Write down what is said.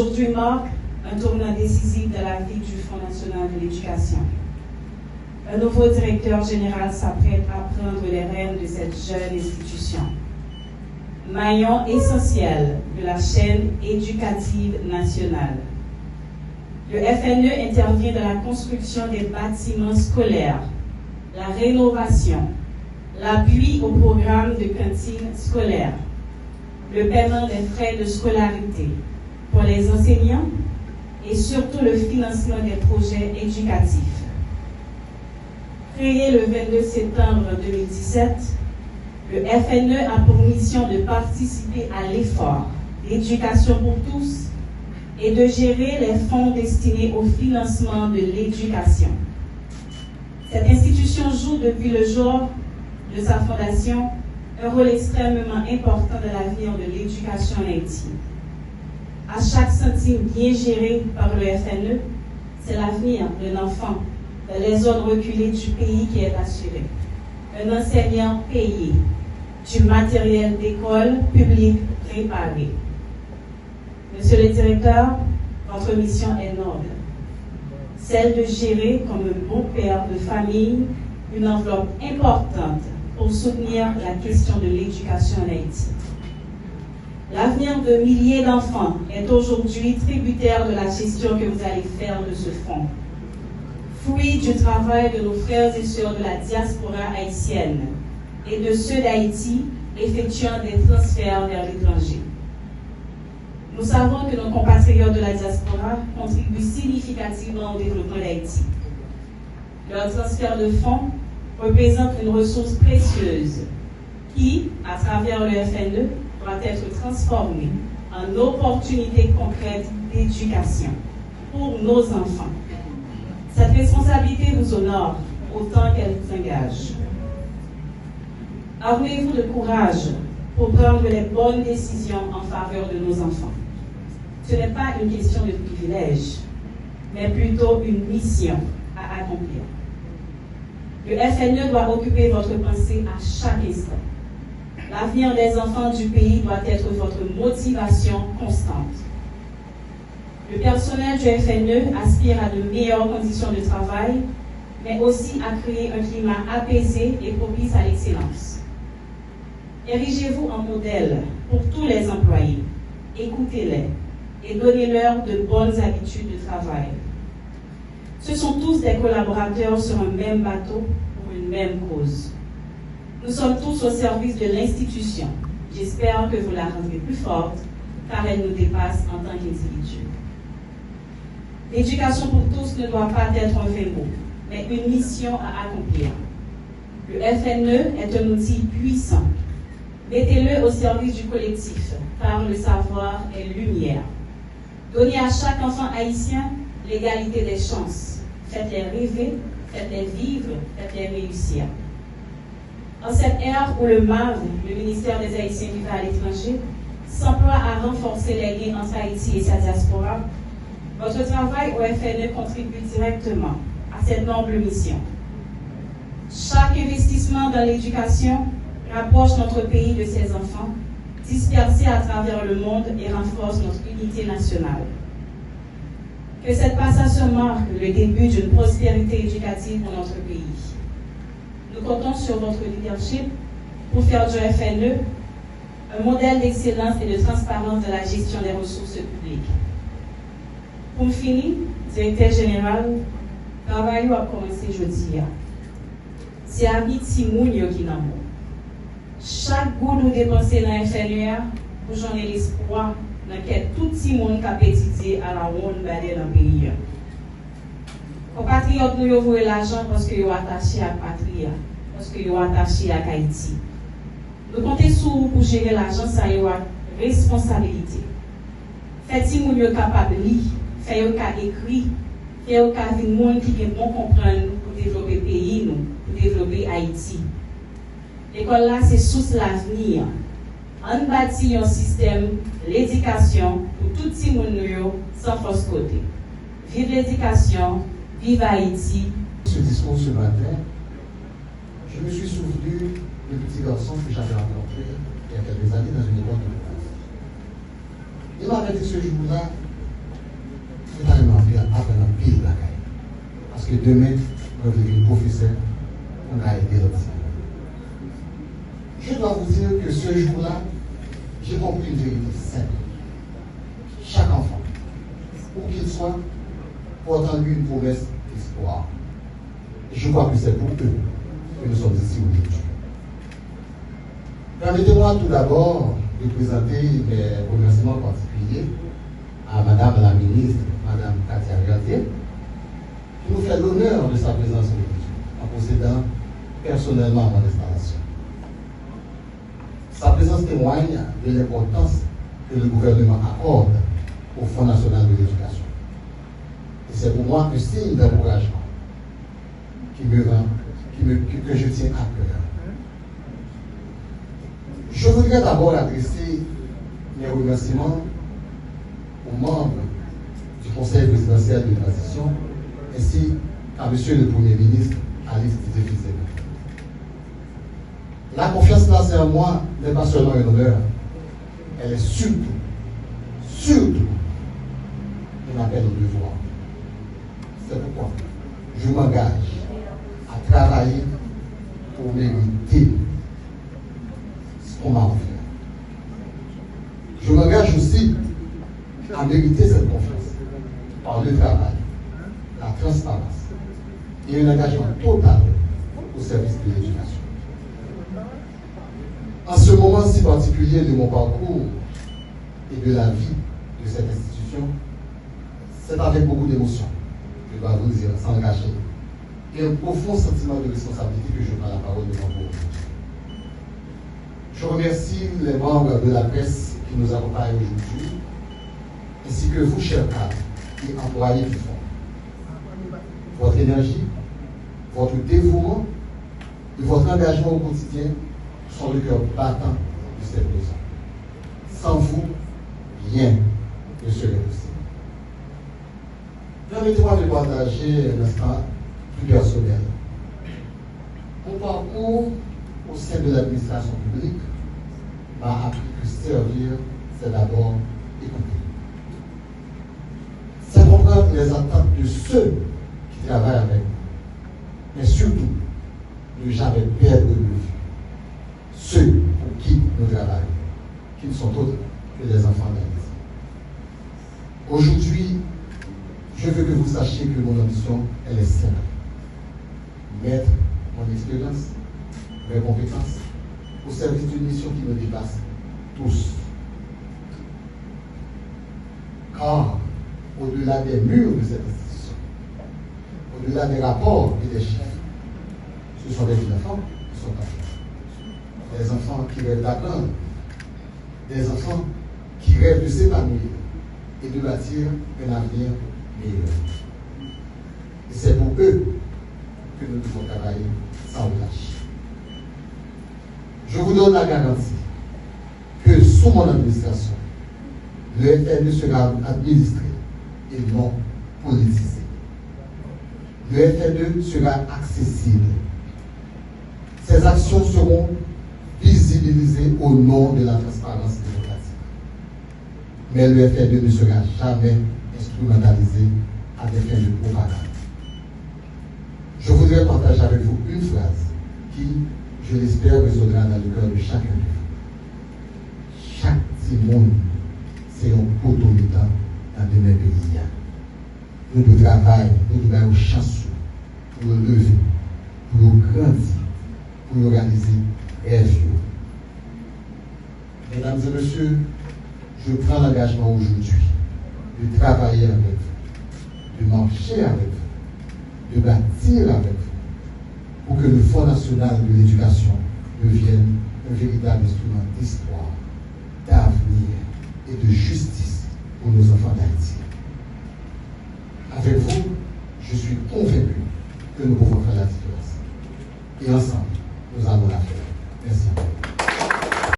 aujourd'hui marque un tournant décisif de la vie du Fonds national de l'éducation. Un nouveau directeur général s'apprête à prendre les rênes de cette jeune institution. Maillon essentiel de la chaîne éducative nationale. Le FNE intervient dans la construction des bâtiments scolaires, la rénovation, l'appui au programme de cantine scolaire, le paiement des frais de scolarité pour les enseignants et surtout le financement des projets éducatifs. Créé le 22 septembre 2017, le FNE a pour mission de participer à l'effort d'éducation pour tous et de gérer les fonds destinés au financement de l'éducation. Cette institution joue depuis le jour de sa fondation un rôle extrêmement important dans l'avenir de l'éducation en Haïti. À chaque centime bien géré par le FNE, c'est l'avenir d'un enfant dans les zones reculées du pays qui est assuré. Un enseignant payé, du matériel d'école publique réparé. Monsieur le directeur, votre mission est noble. Celle de gérer comme un bon père de famille une enveloppe importante pour soutenir la question de l'éducation en Haïti. L'avenir de milliers d'enfants est aujourd'hui tributaire de la gestion que vous allez faire de ce fonds. Fruit du travail de nos frères et sœurs de la diaspora haïtienne et de ceux d'Haïti effectuant des transferts vers l'étranger. Nous savons que nos compatriotes de la diaspora contribuent significativement au développement d'Haïti. Leur transfert de fonds représente une ressource précieuse qui, à travers le FNE, doit être transformée en opportunité concrète d'éducation pour nos enfants. Cette responsabilité vous honore autant qu'elle vous engage. Armez-vous de courage pour prendre les bonnes décisions en faveur de nos enfants. Ce n'est pas une question de privilège, mais plutôt une mission à accomplir. Le FNE doit occuper votre pensée à chaque instant. L'avenir des enfants du pays doit être votre motivation constante. Le personnel du FNE aspire à de meilleures conditions de travail, mais aussi à créer un climat apaisé et propice à l'excellence. Érigez-vous en modèle pour tous les employés. Écoutez-les et donnez-leur de bonnes habitudes de travail. Ce sont tous des collaborateurs sur un même bateau pour une même cause. Nous sommes tous au service de l'institution. J'espère que vous la rendrez plus forte, car elle nous dépasse en tant qu'individus. L'éducation pour tous ne doit pas être un vain mot, mais une mission à accomplir. Le FNE est un outil puissant. Mettez-le au service du collectif, car le savoir est lumière. Donnez à chaque enfant haïtien l'égalité des chances. Faites-les rêver, faites-les vivre, faites-les réussir. En cette ère où le MAV, le ministère des Haïtiens vivant à l'étranger, s'emploie à renforcer les liens entre Haïti et sa diaspora, votre travail au FNE contribue directement à cette noble mission. Chaque investissement dans l'éducation rapproche notre pays de ses enfants, dispersés à travers le monde et renforce notre unité nationale. Que cette passation marque le début d'une prospérité éducative pour notre pays. Nous comptons sur votre leadership pour faire du FNE un modèle d'excellence et de transparence de la gestion des ressources publiques. Pour finir, directeur général, le travail a commencé jeudi. C'est à petit moun qui n'a pas. Chaque goutte de dépensé dans le FNE, vous j'en ai l'espoir dans tout le monde qui a pétité à la ronde dans le pays. Les compatriotes nous envoient l'argent parce qu'ils sont attachés à la patrie, parce qu'ils sont attachés à Haïti. Nous comptons sur vous pour gérer l'argent, ça y a responsabilité. Faites-y moun yo capable de lire, faites-y écrire, faites-y des monde qui est bon comprendre pour développer le pays, pour développer Haïti. L'école là, c'est sous l'avenir. On bâtit un système, l'éducation, pour tout le monde sans fausse côté. Vive l'éducation, vive Haïti. Ce discours ce matin, je me suis souvenu de petit garçon que j'avais rencontré il y a quelques années dans une école de classe. Il m'avait dit ce jour-là, Parce que demain, on va devenir professeur, on a aidé l'autre. Je dois vous dire que ce jour-là, j'ai compris une vérité simple. Chaque enfant, où qu'il soit, porte en lui une promesse d'espoir. Et je crois que c'est pour eux que nous sommes ici aujourd'hui. Permettez-moi tout d'abord de présenter mes remerciements particuliers à Madame la ministre, Madame Katia Gatier, qui nous fait l'honneur de sa présence aujourd'hui, en procédant personnellement à mon installation. Sa présence témoigne de l'importance que le gouvernement accorde au Fonds national de l'éducation. Et c'est pour moi un signe d'encouragement que je tiens à cœur. Je voudrais d'abord adresser mes remerciements aux membres du Conseil présidentiel de transition ainsi qu'à M. le Premier ministre Alice Didier-Fils-Aimé. La confiance placée en moi n'est pas seulement un honneur, elle est surtout un appel au devoir. C'est pourquoi je m'engage à travailler pour mériter ce qu'on m'a offert. Je m'engage aussi à mériter cette confiance par le travail, la transparence et un engagement total au service de l'éducation. En ce moment si particulier de mon parcours et de la vie de cette institution, c'est avec beaucoup d'émotion, je dois vous dire, sans le cacher, et un profond sentiment de responsabilité que je prends la parole devant vous. Je remercie les membres de la presse qui nous accompagnent aujourd'hui, ainsi que vous, chers cadres et employés du fonds. Votre énergie, votre dévouement et votre engagement au quotidien sont le cœur battant de cette maison. Sans vous, rien ne serait possible. Permettez-moi de partager un instant plus personnel. Mon parcours au sein de l'administration publique m'a appris que servir, c'est d'abord écouter. C'est comprendre les attentes de ceux qui travaillent avec nous, mais surtout, ne jamais perdre de vue ceux pour qui nous travaillons, qui ne sont autres que les enfants de la maison. Aujourd'hui, je veux que vous sachiez que mon ambition, elle est simple. Mettre mon expérience, mes compétences au service d'une mission qui me dépasse tous. Car, au-delà des murs de cette institution, au-delà des rapports et des chiffres, ce sont des enfants qui sont là. Des enfants qui rêvent d'apprendre, des enfants qui rêvent de s'épanouir et de bâtir un avenir meilleur. Et c'est pour eux que nous devons travailler sans relâche. Je vous donne la garantie que sous mon administration, le FNE sera administré et non politisé. Le FNE sera accessible. Ces actions seront visibilisées au nom de la transparence démocratique. Mais le FNE ne sera jamais instrumentalisé à des fins de propagande. Je voudrais partager avec vous une phrase qui, je l'espère, résonnera dans le cœur de chacun de vous. Chaque petit monde, c'est un poteau militant dans de mes pays. Nous devons travailler, nous devons avoir chance pour le lever, pour le grandir, pour organiser rêve. Mesdames et messieurs, je prends l'engagement aujourd'hui de travailler avec vous, de marcher avec vous, de bâtir avec vous, pour que le Fonds national de l'éducation devienne un véritable instrument d'espoir, d'avenir et de justice pour nos enfants d'Haïti.